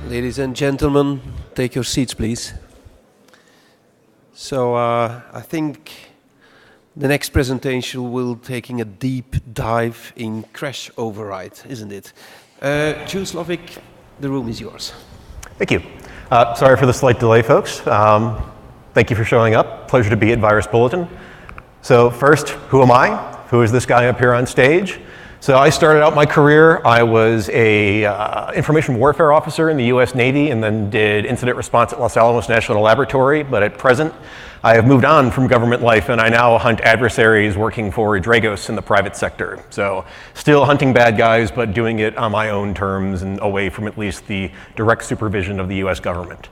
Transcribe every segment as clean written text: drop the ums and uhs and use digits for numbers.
Ladies and gentlemen, take your seats, please. So I think the next presentation will taking a deep dive in crash override, isn't it? Joe Slowik, the room is yours. Thank you. Sorry for the slight delay, folks. Thank you for showing up. Pleasure to be at Virus Bulletin. So first, who am I? Who is this guy up here on stage? So I started out my career, I was a information warfare officer in the US Navy and then did incident response at Los Alamos National Laboratory, but at present I have moved on from government life and I now hunt adversaries working for Dragos in the private sector. So still hunting bad guys, but doing it on my own terms and away from at least the direct supervision of the US government.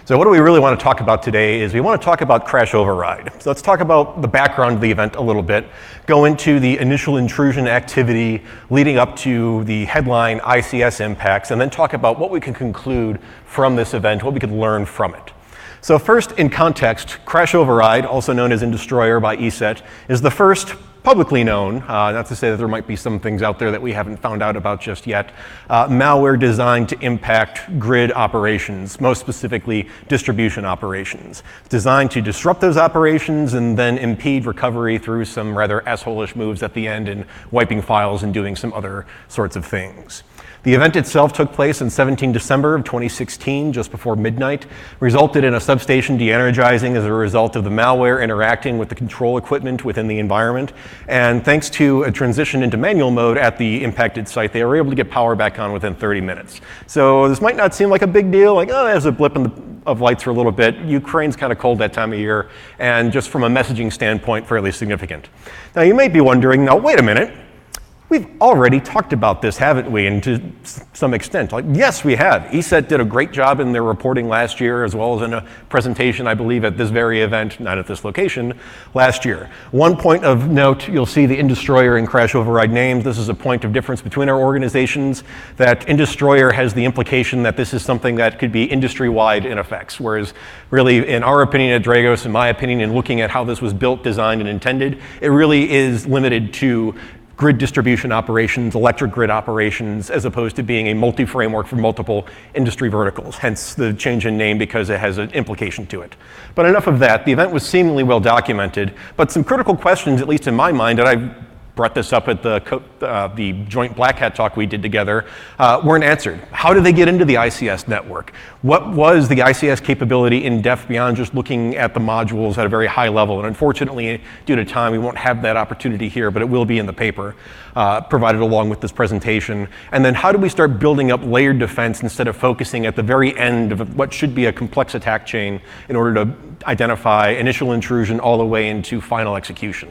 So what do we really want to talk about today is we want to talk about crash override. So let's talk about the background of the event a little bit, go into the initial intrusion activity leading up to the headline ICS impacts, and then talk about what we can conclude from this event, what we could learn from it. So first, in context, crash override, also known as Industroyer by ESET, is the first publicly known, not to say that there might be some things out there that we haven't found out about just yet, malware designed to impact grid operations, most specifically distribution operations. It's designed to disrupt those operations and then impede recovery through some rather asshole-ish moves at the end and wiping files and doing some other sorts of things. The event itself took place on 17 December of 2016, just before midnight, resulted in a substation de-energizing as a result of the malware interacting with the control equipment within the environment. And thanks to a transition into manual mode at the impacted site, they were able to get power back on within 30 minutes. So this might not seem like a big deal, like, oh, there's a blip of lights for a little bit. Ukraine's kind of cold that time of year, and just from a messaging standpoint, fairly significant. Now you may be wondering, now wait a minute, we've already talked about this, haven't we? And to some extent, like, yes, we have. ESET did a great job in their reporting last year, as well as in a presentation, I believe, at this very event, not at this location, last year. One point of note, you'll see the Industroyer and crash override names. This is a point of difference between our organizations, that Industroyer has the implication that this is something that could be industry-wide in effects, whereas really, in our opinion at Dragos, in my opinion, in looking at how this was built, designed, and intended, it really is limited to grid distribution operations, electric grid operations, as opposed to being a multi-framework for multiple industry verticals, hence the change in name because it has an implication to it. But enough of that. The event was seemingly well documented, but some critical questions, at least in my mind, and I brought this up at the joint Black Hat talk we did together, weren't answered. How did they get into the ICS network? What was the ICS capability in depth beyond just looking at the modules at a very high level? And unfortunately, due to time, we won't have that opportunity here, but it will be in the paper provided along with this presentation. And then how do we start building up layered defense instead of focusing at the very end of what should be a complex attack chain in order to identify initial intrusion all the way into final execution?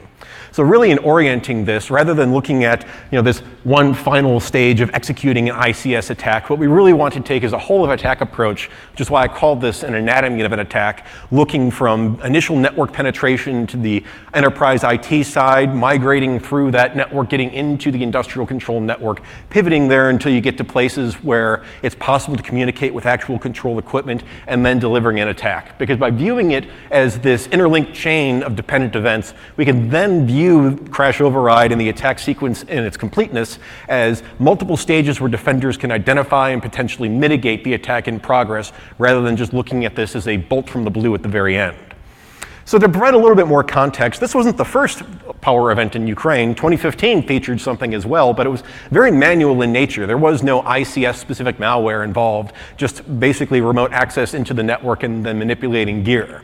So really in orienting this, rather than looking at this one final stage of executing an ICS attack, what we really want to take is a whole of attack approach, which is why I called this an anatomy of an attack, looking from initial network penetration to the enterprise IT side, migrating through that network, getting into the industrial control network, pivoting there until you get to places where it's possible to communicate with actual control equipment, and then delivering an attack. Because by viewing it as this interlinked chain of dependent events, we can then view crash override and the attack sequence in its completeness as multiple stages where defenders can identify and potentially mitigate the attack in progress, rather than just looking at this as a bolt from the blue at the very end. So to provide a little bit more context, this wasn't the first power event in Ukraine. 2015 featured something as well, but it was very manual in nature. There was no ICS-specific malware involved, just basically remote access into the network and then manipulating gear.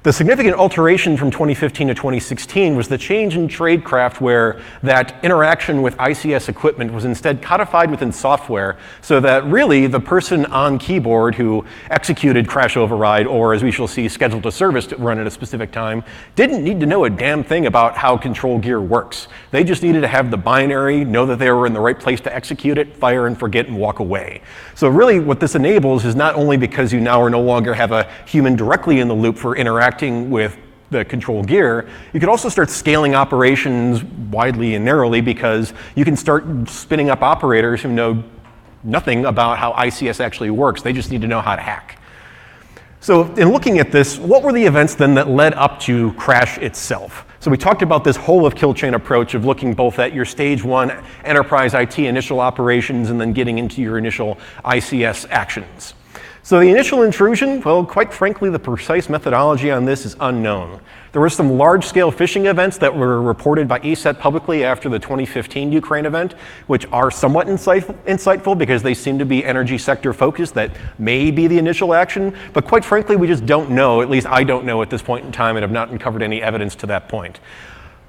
The significant alteration from 2015 to 2016 was the change in tradecraft, where that interaction with ICS equipment was instead codified within software, so that really the person on keyboard who executed crash override, or as we shall see, scheduled a service to run at a specific time, didn't need to know a damn thing about how control gear works. They just needed to have the binary, know that they were in the right place to execute it, fire and forget, and walk away. So really what this enables is not only because you now are no longer have a human directly in the loop for interacting with the control gear, you can also start scaling operations widely and narrowly, because you can start spinning up operators who know nothing about how ICS actually works. They just need to know how to hack. So in looking at this, what were the events then that led up to crash itself? So we talked about this whole of kill chain approach of looking both at your stage one enterprise IT initial operations and then getting into your initial ICS actions. So the initial intrusion, well, quite frankly, the precise methodology on this is unknown. There were some large-scale phishing events that were reported by ESET publicly after the 2015 Ukraine event, which are somewhat insightful because they seem to be energy sector focused. That may be the initial action, but quite frankly, we just don't know. At least I don't know at this point in time and have not uncovered any evidence to that point.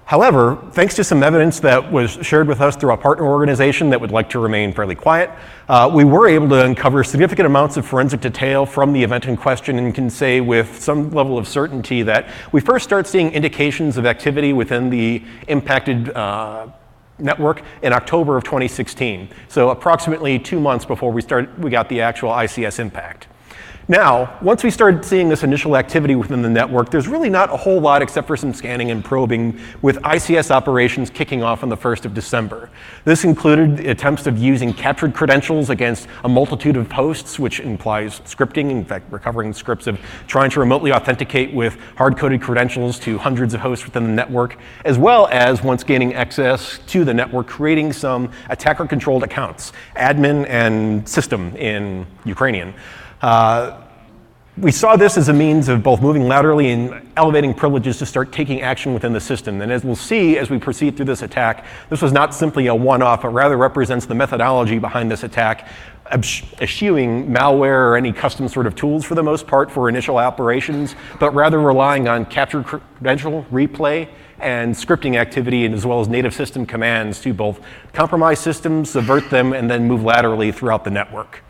However, thanks to some evidence that was shared with us through a partner organization that would like to remain fairly quiet, we were able to uncover significant amounts of forensic detail from the event in question and can say with some level of certainty that we first start seeing indications of activity within the impacted network in October of 2016. So approximately 2 months before we got the actual ICS impact. Now, once we started seeing this initial activity within the network, there's really not a whole lot except for some scanning and probing, with ICS operations kicking off on the 1st of December. This included attempts of using captured credentials against a multitude of hosts, which implies scripting, in fact, recovering scripts of trying to remotely authenticate with hard-coded credentials to hundreds of hosts within the network, as well as, once gaining access to the network, creating some attacker-controlled accounts, admin and system in Ukrainian. We saw this as a means of both moving laterally and elevating privileges to start taking action within the system. And as we'll see as we proceed through this attack, this was not simply a one-off, but rather represents the methodology behind this attack, eschewing malware or any custom sort of tools for the most part for initial operations, but rather relying on captured credential, replay, and scripting activity, and as well as native system commands to both compromise systems, subvert them, and then move laterally throughout the network.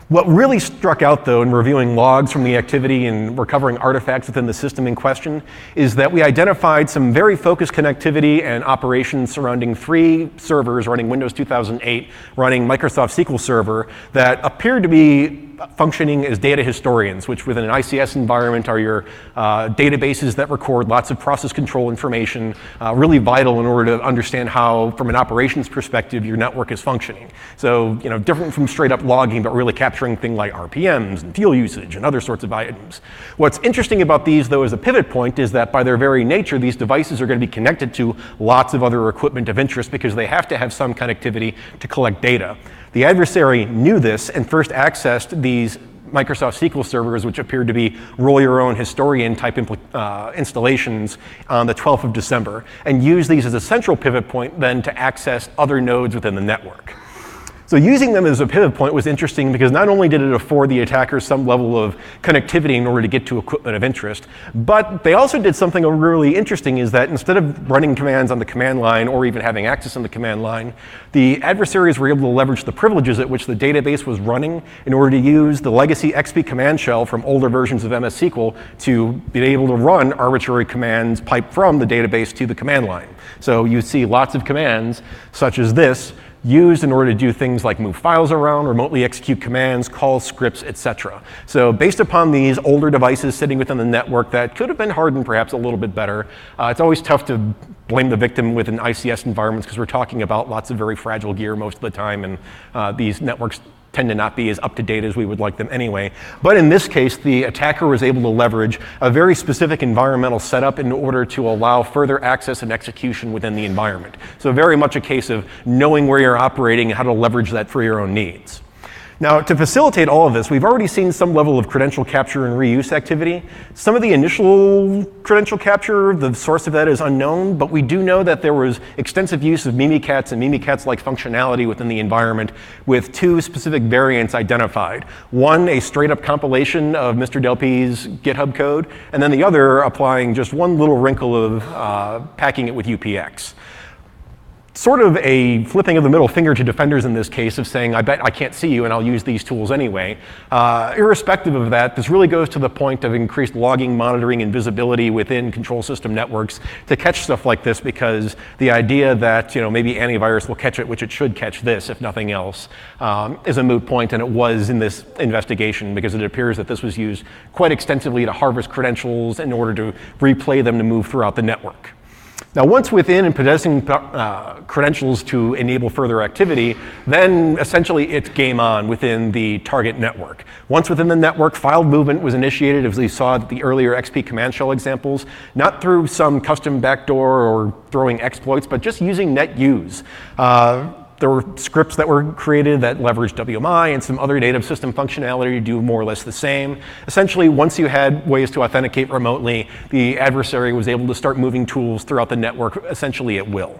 What really struck out, though, in reviewing logs from the activity and recovering artifacts within the system in question is that we identified some very focused connectivity and operations surrounding 3 servers running Windows 2008, running Microsoft SQL Server, that appeared to be functioning as data historians, which within an ICS environment are your databases that record lots of process control information, really vital in order to understand how, from an operations perspective, your network is functioning. So, different from straight up logging, but really capturing things like RPMs and fuel usage and other sorts of items. What's interesting about these, though, as a pivot point is that by their very nature, these devices are going to be connected to lots of other equipment of interest because they have to have some connectivity to collect data. The adversary knew this and first accessed these Microsoft SQL servers, which appeared to be roll your own historian type installations on the 12th of December, and used these as a central pivot point then to access other nodes within the network. So using them as a pivot point was interesting because not only did it afford the attackers some level of connectivity in order to get to equipment of interest, but they also did something really interesting, is that instead of running commands on the command line or even having access on the command line, the adversaries were able to leverage the privileges at which the database was running in order to use the legacy XP command shell from older versions of MS SQL to be able to run arbitrary commands piped from the database to the command line. So you see lots of commands such as this used in order to do things like move files around, remotely execute commands, call scripts, etc. So based upon these older devices sitting within the network that could have been hardened perhaps a little bit better, it's always tough to blame the victim within ICS environments because we're talking about lots of very fragile gear most of the time, and these networks tend to not be as up-to-date as we would like them anyway. But in this case, the attacker was able to leverage a very specific environmental setup in order to allow further access and execution within the environment. So very much a case of knowing where you're operating and how to leverage that for your own needs. Now, to facilitate all of this, we've already seen some level of credential capture and reuse activity. Some of the initial credential capture, the source of that is unknown, but we do know that there was extensive use of Mimikatz and Mimikatz-like functionality within the environment with 2 specific variants identified. One, a straight-up compilation of Mr. Delpy's GitHub code, and then the other applying just one little wrinkle of packing it with UPX. Sort of a flipping of the middle finger to defenders in this case of saying, I bet I can't see you and I'll use these tools anyway. Irrespective of that, this really goes to the point of increased logging, monitoring, and visibility within control system networks to catch stuff like this, because the idea that maybe antivirus will catch it, which it should catch this if nothing else, is a moot point, and it was in this investigation because it appears that this was used quite extensively to harvest credentials in order to replay them to move throughout the network. Now, once within and possessing credentials to enable further activity, then essentially it's game on within the target network. Once within the network, file movement was initiated, as we saw at the earlier XP command shell examples, not through some custom backdoor or throwing exploits, but just using net use. There were scripts that were created that leveraged WMI and some other native system functionality to do more or less the same. Essentially, once you had ways to authenticate remotely, the adversary was able to start moving tools throughout the network essentially at will.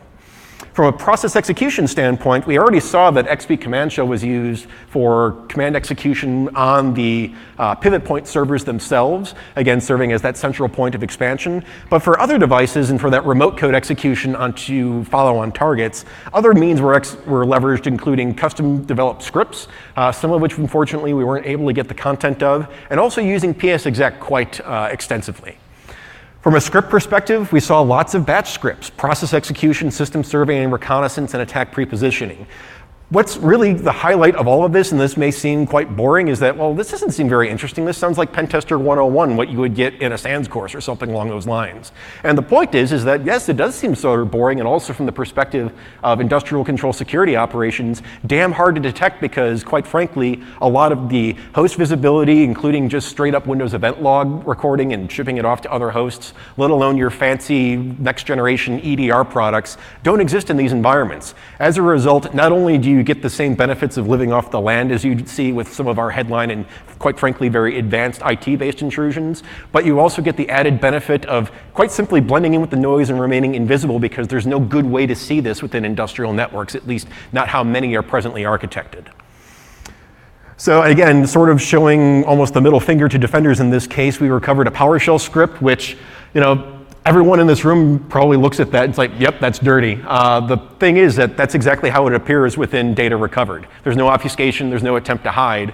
From a process execution standpoint, we already saw that XP Command Shell was used for command execution on the pivot point servers themselves, again, serving as that central point of expansion. But for other devices and for that remote code execution onto follow-on targets, other means were leveraged, including custom developed scripts, some of which, unfortunately, we weren't able to get the content of, and also using PSExec quite extensively. From a script perspective, we saw lots of batch scripts, process execution, system surveying, reconnaissance, and attack prepositioning. What's really the highlight of all of this, and this may seem quite boring, is that, well, this doesn't seem very interesting. This sounds like Pentester 101, what you would get in a SANS course or something along those lines. And the point is that, yes, it does seem sort of boring, and also from the perspective of industrial control security operations, damn hard to detect because, quite frankly, a lot of the host visibility, including just straight up Windows event log recording and shipping it off to other hosts, let alone your fancy next generation EDR products, don't exist in these environments. As a result, not only do you get the same benefits of living off the land as you'd see with some of our headline and, quite frankly, very advanced IT-based intrusions, but you also get the added benefit of quite simply blending in with the noise and remaining invisible because there's no good way to see this within industrial networks, at least not how many are presently architected. So again, sort of showing almost the middle finger to defenders in this case, we recovered a PowerShell script, which, everyone in this room probably looks at that and it's like, yep, that's dirty. The thing is that that's exactly how it appears within data recovered. There's no obfuscation, there's no attempt to hide,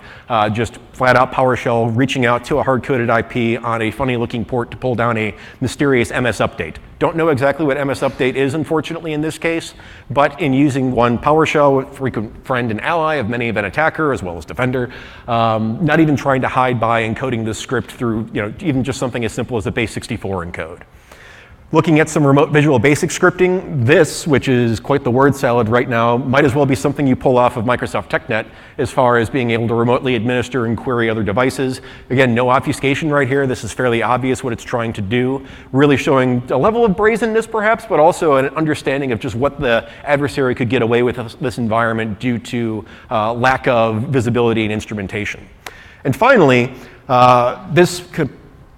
just flat out PowerShell reaching out to a hard-coded IP on a funny-looking port to pull down a mysterious MS update. Don't know exactly what MS update is, unfortunately, in this case, but in using one PowerShell, frequent friend and ally of many of an attacker as well as defender, not even trying to hide by encoding this script through, even just something as simple as a base 64 encode. Looking at some remote visual basic scripting, this, which is quite the word salad right now, might as well be something you pull off of Microsoft TechNet as far as being able to remotely administer and query other devices. Again, no obfuscation right here. This is fairly obvious what it's trying to do, really showing a level of brazenness perhaps, but also an understanding of just what the adversary could get away with this environment due to lack of visibility and instrumentation. And finally, this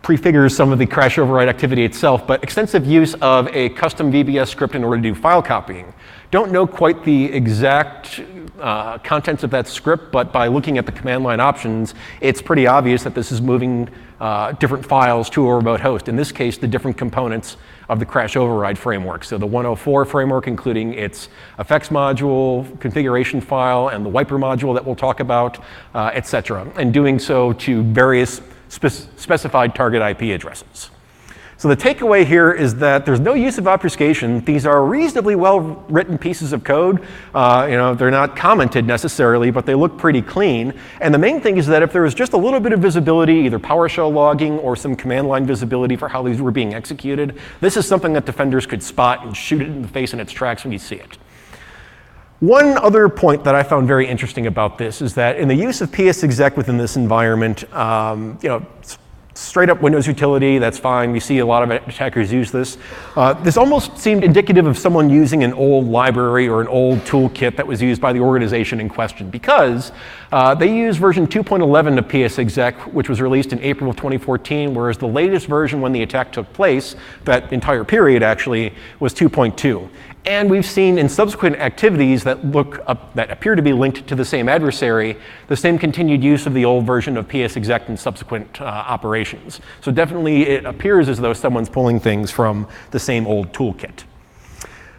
prefigures some of the crash override activity itself, but extensive use of a custom VBS script in order to do file copying. Don't know quite the exact contents of that script, but by looking at the command line options, it's pretty obvious that this is moving different files to a remote host. In this case, the different components of the crash override framework. So the 104 framework, including its effects module, configuration file, and the wiper module that we'll talk about, et cetera, and doing so to various specified target IP addresses. So the takeaway here is that there's no use of obfuscation. These are reasonably well-written pieces of code. They're not commented necessarily, but they look pretty clean. And the main thing is that if there was just a little bit of visibility, either PowerShell logging or some command line visibility for how these were being executed, this is something that defenders could spot and shoot it in the face in its tracks when you see it. One other point that I found very interesting about this is that in the use of PSExec within this environment, straight up Windows utility, that's fine. We see a lot of attackers use this. This almost seemed indicative of someone using an old library or an old toolkit that was used by the organization in question because they use version 2.11 of PSExec, which was released in April of 2014, whereas the latest version when the attack took place, that entire period actually, was 2.2. And we've seen in subsequent activities that appear to be linked to the same adversary, the same continued use of the old version of PSExec in subsequent operations. So definitely it appears as though someone's pulling things from the same old toolkit.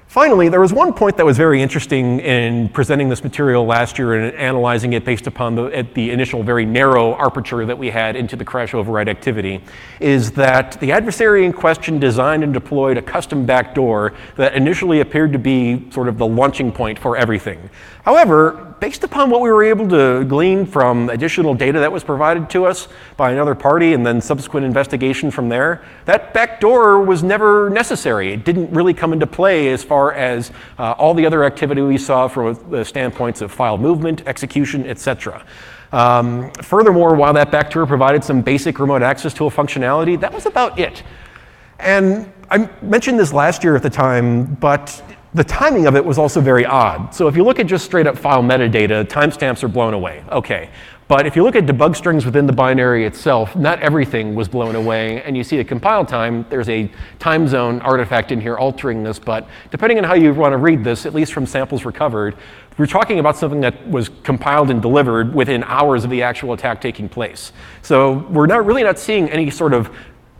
Finally, there was one point that was very interesting in presenting this material last year and analyzing it based upon the initial very narrow aperture that we had into the crash override activity, is that the adversary in question designed and deployed a custom backdoor that initially appeared to be sort of the launching point for everything. However, based upon what we were able to glean from additional data that was provided to us by another party and then subsequent investigation from there, that backdoor was never necessary. It didn't really come into play as far as all the other activity we saw from the standpoints of file movement, execution, etc. Furthermore, while that backdoor provided some basic remote access tool functionality, that was about it. And I mentioned this last year at the time, but The timing of it was also very odd. So if you look at just straight up file metadata, timestamps are blown away. Okay. But if you look at debug strings within the binary itself, not everything was blown away. And you see at compile time, there's a time zone artifact in here altering this. But depending on how you want to read this, at least from samples recovered, we're talking about something that was compiled and delivered within hours of the actual attack taking place. So we're really not seeing any sort of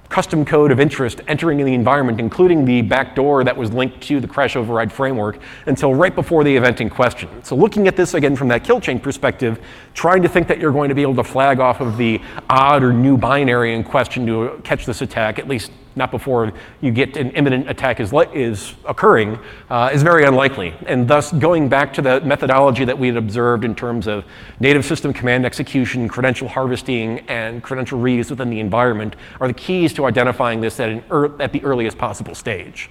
custom code of interest entering in the environment, including the backdoor that was linked to the crash override framework, until right before the event in question. So looking at this again from that kill chain perspective, trying to think that you're going to be able to flag off of the odd or new binary in question to catch this attack, at least not before you get an imminent attack is occurring, is very unlikely. And thus, going back to the methodology that we had observed in terms of native system command execution, credential harvesting, and credential reuse within the environment are the keys to identifying this at the earliest possible stage.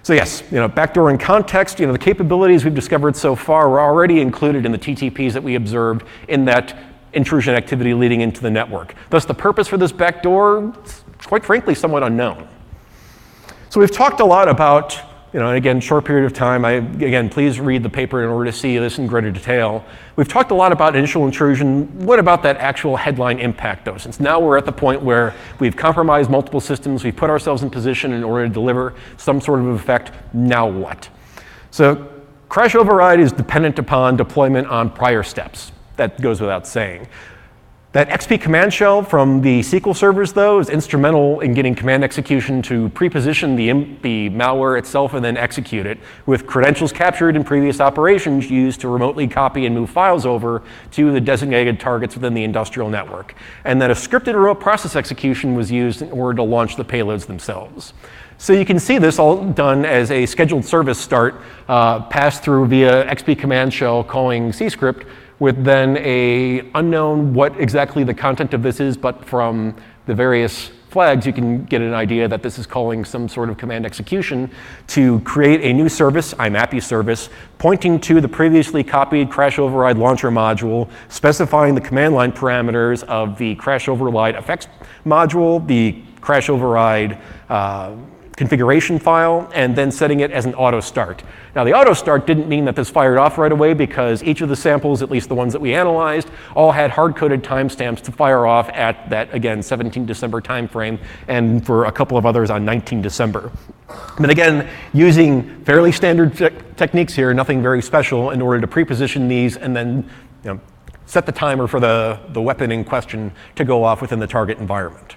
So yes, backdoor in context, the capabilities we've discovered so far were already included in the TTPs that we observed in that intrusion activity leading into the network. Thus, the purpose for this backdoor, quite frankly, somewhat unknown. So we've talked a lot about, and again, short period of time. Again, please read the paper in order to see this in greater detail. We've talked a lot about initial intrusion. What about that actual headline impact, though? Since now we're at the point where we've compromised multiple systems, we've put ourselves in position in order to deliver some sort of effect, now what? So crash override is dependent upon deployment on prior steps. That goes without saying. That XP command shell from the SQL servers, though, is instrumental in getting command execution to pre-position the malware itself and then execute it, with credentials captured in previous operations used to remotely copy and move files over to the designated targets within the industrial network. And that a scripted remote process execution was used in order to launch the payloads themselves. So you can see this all done as a scheduled service start passed through via XP command shell calling cscript, with then a unknown what exactly the content of this is, but from the various flags, you can get an idea that this is calling some sort of command execution to create a new service, IMAPI service, pointing to the previously copied CRASHOVERRIDE Launcher module, specifying the command line parameters of the CRASHOVERRIDE effects module, the CRASHOVERRIDE configuration file, and then setting it as an auto start. Now, the auto start didn't mean that this fired off right away, because each of the samples, at least the ones that we analyzed, all had hard-coded timestamps to fire off at that, again, 17 December timeframe, and for a couple of others on 19 December. But again, using fairly standard techniques here, nothing very special, in order to pre-position these and then set the timer for the weapon in question to go off within the target environment.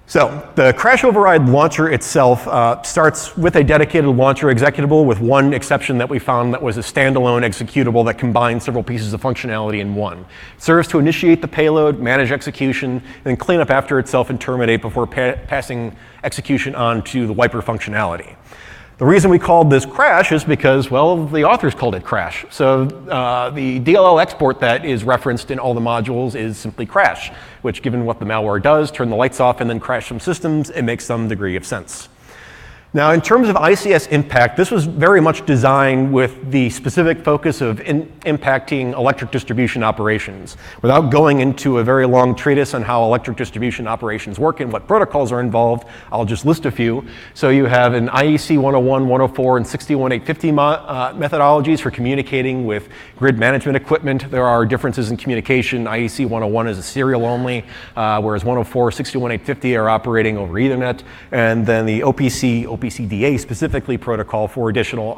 So the crash override launcher itself starts with a dedicated launcher executable, with one exception that we found that was a standalone executable that combines several pieces of functionality in one. It serves to initiate the payload, manage execution, and then clean up after itself and terminate before passing execution on to the wiper functionality. The reason we called this crash is because, well, the authors called it crash. So the DLL export that is referenced in all the modules is simply crash, which, given what the malware does, turn the lights off and then crash some systems, it makes some degree of sense. Now, in terms of ICS Impact, this was very much designed with the specific focus of impacting electric distribution operations. Without going into a very long treatise on how electric distribution operations work and what protocols are involved, I'll just list a few. So you have an IEC 101, 104, and 61850 methodologies for communicating with grid management equipment. There are differences in communication. IEC 101 is a serial only, whereas 104, 61850 are operating over Ethernet. And then the OPCDA specifically protocol for additional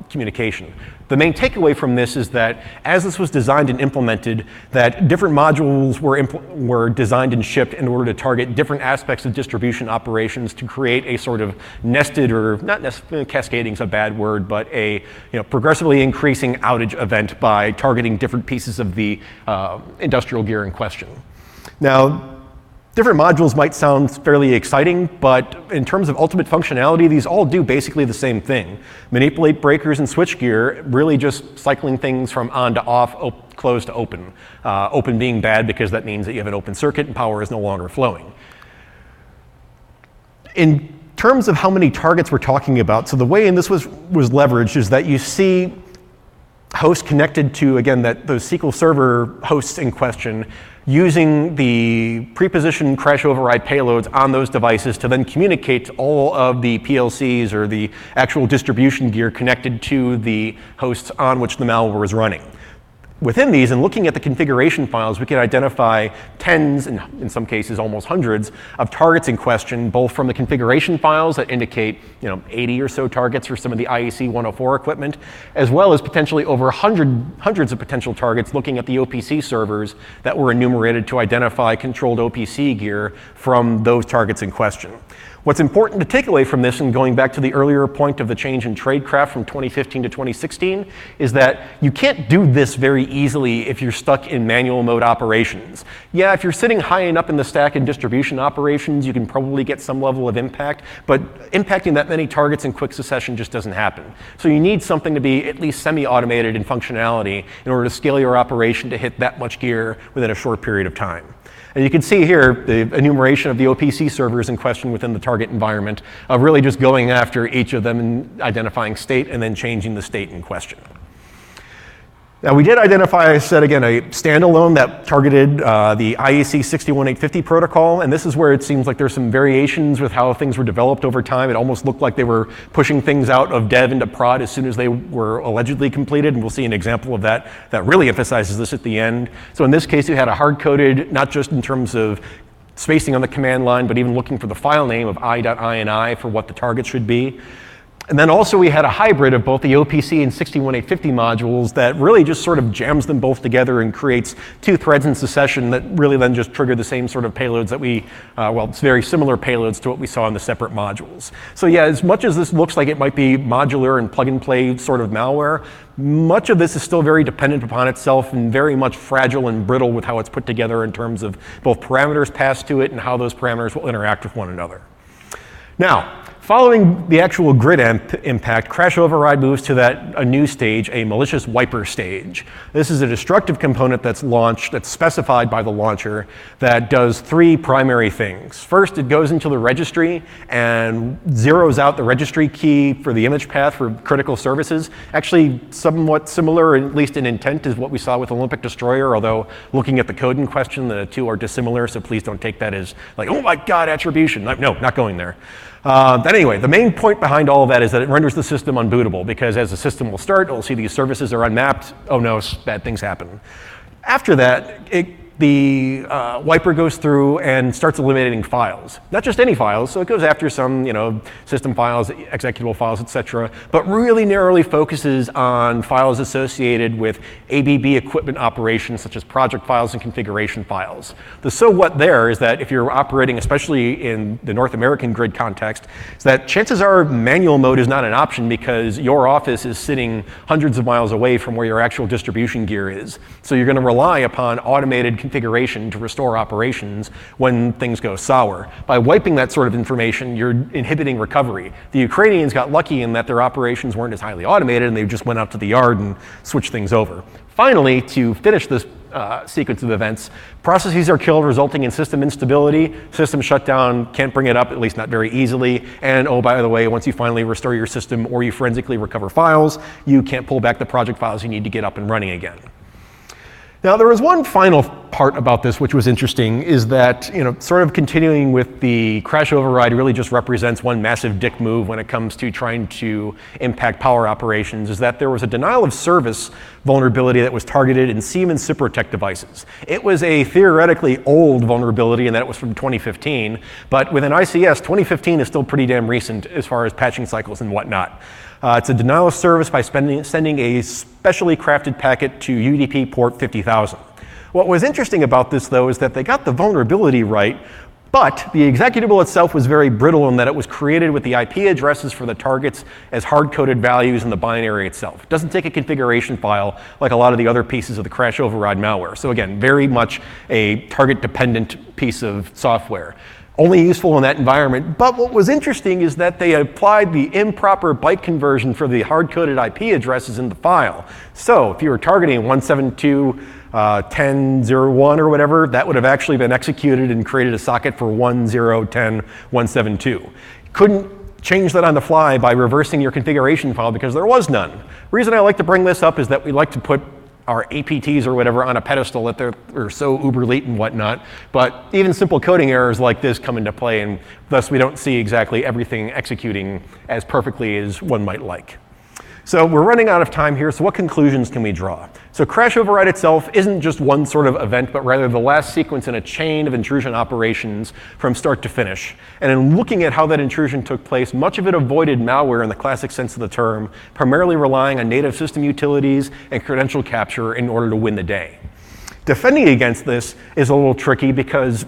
communication. The main takeaway from this is that as this was designed and implemented, that different modules were designed and shipped in order to target different aspects of distribution operations to create a sort of nested, or not necessarily cascading is a bad word, but a progressively increasing outage event by targeting different pieces of the industrial gear in question. Now, different modules might sound fairly exciting, but in terms of ultimate functionality, these all do basically the same thing. Manipulate breakers and switchgear, really just cycling things from on to off, closed to open. Open being bad because that means that you have an open circuit and power is no longer flowing. In terms of how many targets we're talking about, so the way in this was leveraged is that you see host connected to, again, those SQL Server hosts in question, using the pre-positioned crash override payloads on those devices to then communicate to all of the PLCs or the actual distribution gear connected to the hosts on which the malware is running. Within these, and looking at the configuration files, we can identify tens, and in some cases almost hundreds, of targets in question, both from the configuration files that indicate 80 or so targets for some of the IEC 104 equipment, as well as potentially over hundreds of potential targets looking at the OPC servers that were enumerated to identify controlled OPC gear from those targets in question. What's important to take away from this, and going back to the earlier point of the change in tradecraft from 2015 to 2016, is that you can't do this very easily if you're stuck in manual mode operations. Yeah, if you're sitting high enough in the stack in distribution operations, you can probably get some level of impact, but impacting that many targets in quick succession just doesn't happen. So you need something to be at least semi-automated in functionality in order to scale your operation to hit that much gear within a short period of time. And you can see here the enumeration of the OPC servers in question within the target environment, of really just going after each of them and identifying state and then changing the state in question. Now, we did identify, I said again, a standalone that targeted the IEC 61850 protocol, and this is where it seems like there's some variations with how things were developed over time. It almost looked like they were pushing things out of dev into prod as soon as they were allegedly completed, and we'll see an example of that that really emphasizes this at the end. So in this case, you had a hard-coded, not just in terms of spacing on the command line, but even looking for the file name of i.ini for what the target should be. And then also we had a hybrid of both the OPC and 61850 modules that really just sort of jams them both together and creates two threads in succession that really then just trigger the same sort of payloads that it's very similar payloads to what we saw in the separate modules. So yeah, as much as this looks like it might be modular and plug and play sort of malware, much of this is still very dependent upon itself and very much fragile and brittle with how it's put together in terms of both parameters passed to it and how those parameters will interact with one another. Now, following the actual grid impact, crash override moves to a new stage, a malicious wiper stage. This is a destructive component that's launched, that's specified by the launcher, that does three primary things. First, it goes into the registry and zeroes out the registry key for the image path for critical services. Actually, somewhat similar, at least in intent, is what we saw with Olympic Destroyer, although looking at the code in question, the two are dissimilar, so please don't take that as like, oh my God, attribution. No, not going there. Anyway, the main point behind all of that is that it renders the system unbootable, because as the system will start, it'll see these services are unmapped. Oh no, bad things happen. After that, the wiper goes through and starts eliminating files. Not just any files, so it goes after some system files, executable files, etc., but really narrowly focuses on files associated with ABB equipment operations, such as project files and configuration files. The so what there is that if you're operating, especially in the North American grid context, is that chances are manual mode is not an option because your office is sitting hundreds of miles away from where your actual distribution gear is. So you're going to rely upon automated configuration to restore operations when things go sour. By wiping that sort of information, you're inhibiting recovery. The Ukrainians got lucky in that their operations weren't as highly automated and they just went out to the yard and switched things over. Finally, to finish this sequence of events, processes are killed, resulting in system instability. System shutdown, can't bring it up, at least not very easily. And oh, by the way, once you finally restore your system or you forensically recover files, you can't pull back the project files you need to get up and running again. Now, there was one final part about this which was interesting, is that, sort of continuing with the crash override really just represents one massive dick move when it comes to trying to impact power operations, is that there was a denial of service vulnerability that was targeted in Siemens Ciprotech devices. It was a theoretically old vulnerability in that it was from 2015, but within ICS, 2015 is still pretty damn recent as far as patching cycles and whatnot. It's a denial of service by sending a specially crafted packet to UDP port 50,000. What was interesting about this, though, is that they got the vulnerability right, but the executable itself was very brittle in that it was created with the IP addresses for the targets as hard-coded values in the binary itself. It doesn't take a configuration file like a lot of the other pieces of the crash override malware. So again, very much a target-dependent piece of software. Only useful in that environment. But what was interesting is that they applied the improper byte conversion for the hard-coded IP addresses in the file. So if you were targeting 172.10.01 or whatever, that would have actually been executed and created a socket for 10.10.172. Couldn't change that on the fly by reversing your configuration file because there was none. The reason I like to bring this up is that we like to put our APTs or whatever on a pedestal that they're so uber elite and whatnot. But even simple coding errors like this come into play, and thus we don't see exactly everything executing as perfectly as one might like. So we're running out of time here, so what conclusions can we draw? So crash override itself isn't just one sort of event, but rather the last sequence in a chain of intrusion operations from start to finish. And in looking at how that intrusion took place, much of it avoided malware in the classic sense of the term, primarily relying on native system utilities and credential capture in order to win the day. Defending against this is a little tricky because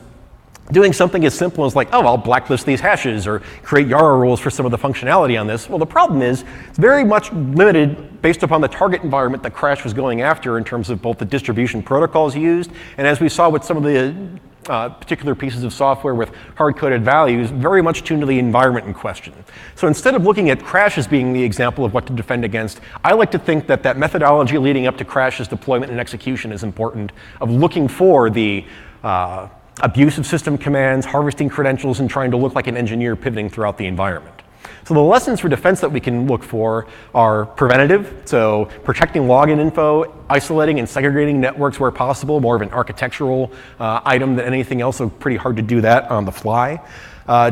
doing something as simple as like, oh, I'll blacklist these hashes or create YARA rules for some of the functionality on this. Well, the problem is it's very much limited based upon the target environment that Crash was going after in terms of both the distribution protocols used, and as we saw with some of the particular pieces of software with hard-coded values, very much tuned to the environment in question. So instead of looking at Crash as being the example of what to defend against, I like to think that that methodology leading up to Crash's deployment and execution is important, of looking for the abuse of system commands, harvesting credentials, and trying to look like an engineer pivoting throughout the environment. So the lessons for defense that we can look for are preventative, so protecting login info, isolating and segregating networks where possible, more of an architectural item than anything else, so pretty hard to do that on the fly.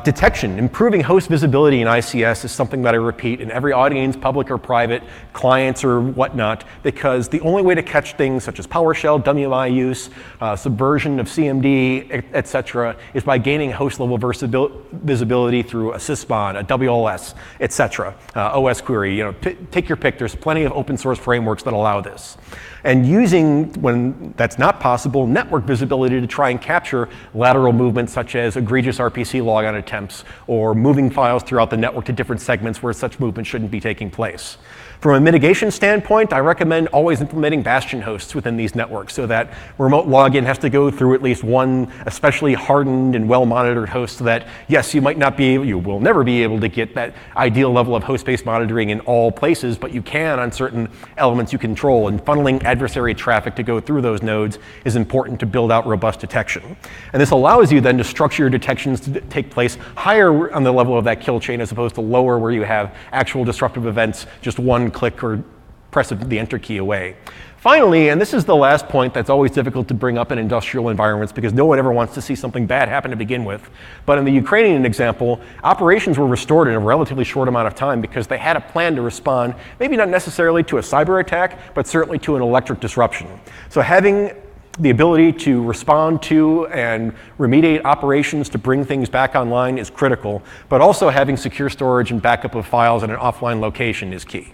Detection, improving host visibility in ICS is something that I repeat in every audience, public or private, clients or whatnot, because the only way to catch things such as PowerShell, WMI use, subversion of CMD, et cetera, is by gaining host level visibility through a sysbon, a WLS, et cetera, OS query. Take your pick. There's plenty of open source frameworks that allow this. And using, when that's not possible, network visibility to try and capture lateral movements such as egregious RPC logon attempts or moving files throughout the network to different segments where such movement shouldn't be taking place. From a mitigation standpoint, I recommend always implementing bastion hosts within these networks so that remote login has to go through at least one especially hardened and well-monitored host so that, yes, you will never be able to get that ideal level of host-based monitoring in all places, but you can on certain elements you control, and funneling adversary traffic to go through those nodes is important to build out robust detection. And this allows you then to structure your detections to take place higher on the level of that kill chain as opposed to lower where you have actual disruptive events just one click or press the enter key away. Finally, and this is the last point that's always difficult to bring up in industrial environments because no one ever wants to see something bad happen to begin with, but in the Ukrainian example, operations were restored in a relatively short amount of time because they had a plan to respond, maybe not necessarily to a cyber attack, but certainly to an electric disruption. So having the ability to respond to and remediate operations to bring things back online is critical, but also having secure storage and backup of files at an offline location is key.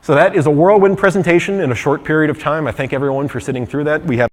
So that is a whirlwind presentation in a short period of time. I thank everyone for sitting through that. We have